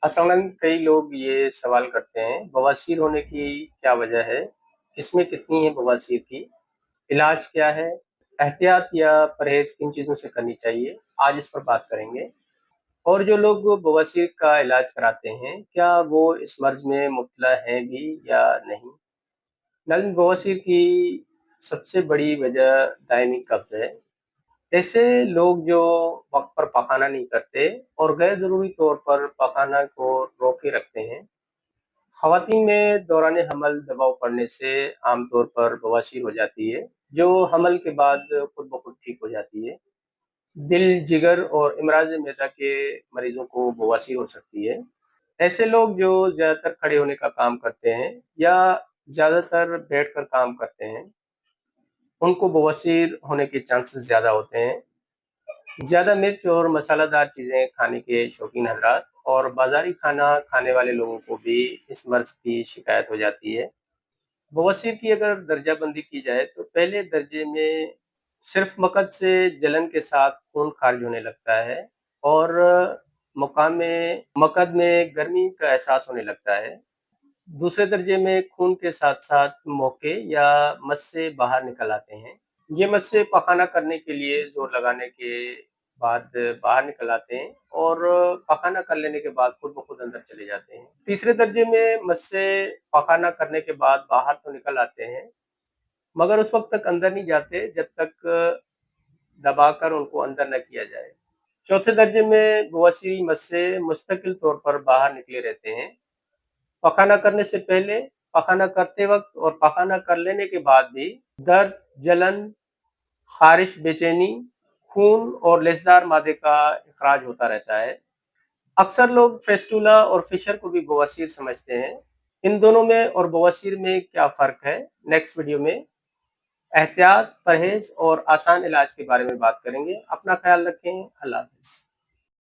असल कई लोग ये सवाल करते हैं, बवासीर होने की क्या वजह है? इसमें कितनी है बवासीर की? इलाज क्या है? एहतियात या परहेज़ किन चीज़ों से करनी चाहिए? आज इस पर बात करेंगे। और जो लोग बवासीर का इलाज कराते हैं, क्या वो इस मर्ज़ में मुब्तला हैं भी या नहीं? नाज़रीन, बवासीर की सबसे बड़ी वजह दायमी कब्ज़ है। ऐसे लोग जो वक़्त पर पखाना नहीं करते और गैर ज़रूरी तौर पर पखाना को रोके रखते हैं। ख़वातीन में दौरान हमल दबाव पड़ने से आमतौर पर बवासीर हो जाती है, जो हमल के बाद खुद ब खुद ठीक हो जाती है। दिल, जिगर और इमराज़ मैदा के मरीज़ों को बवासीर हो सकती है। ऐसे लोग जो ज़्यादातर खड़े होने का काम करते हैं या ज़्यादातर बैठकर काम करते हैं, उनको बवासीर होने के चांसेस ज़्यादा होते हैं। ज़्यादा मिर्च और मसालेदार चीज़ें खाने के शौकीन हज़रात और बाज़ारी खाना खाने वाले लोगों को भी इस मर्ज़ की शिकायत हो जाती है। बवासीर की अगर दर्जाबंदी की जाए तो पहले दर्जे में सिर्फ़ मकद से जलन के साथ खून खारिज होने लगता है और मुकामे मकद में गर्मी का एहसास होने लगता है। दूसरे दर्जे में खून के साथ-साथ मोके या मस्से बाहर निकल आते हैं। ये मस्से पखाना करने के लिए ज़ोर लगाने के बाद बाहर निकल आते हैं और पखाना कर लेने के बाद खुद ब खुद अंदर चले जाते हैं। तीसरे दर्जे में मस्से पखाना करने के बाद बाहर तो निकल आते हैं, मगर उस वक़्त तक अंदर नहीं जाते जब तक दबाकर उनको अंदर न किया जाए। चौथे दर्जे में बवासीरी मस्से मुस्तकिल तौर पर बाहर निकले रहते हैं। पखाना करने से पहले, पखाना करते वक़्त और पखाना कर लेने के बाद भी दर्द, जलन, ख़ारिश, बेचैनी, खून और लेसदार मादे का इख़राज होता रहता है। अक्सर लोग फेस्टुला और फिशर को भी बवासीर समझते हैं। इन दोनों में और बवासीर में क्या फ़र्क है? नेक्स्ट वीडियो में एहतियात, परहेज़ और आसान इलाज के बारे में बात करेंगे। अपना ख़्याल रखें। अल्लाह हाफ़िज़।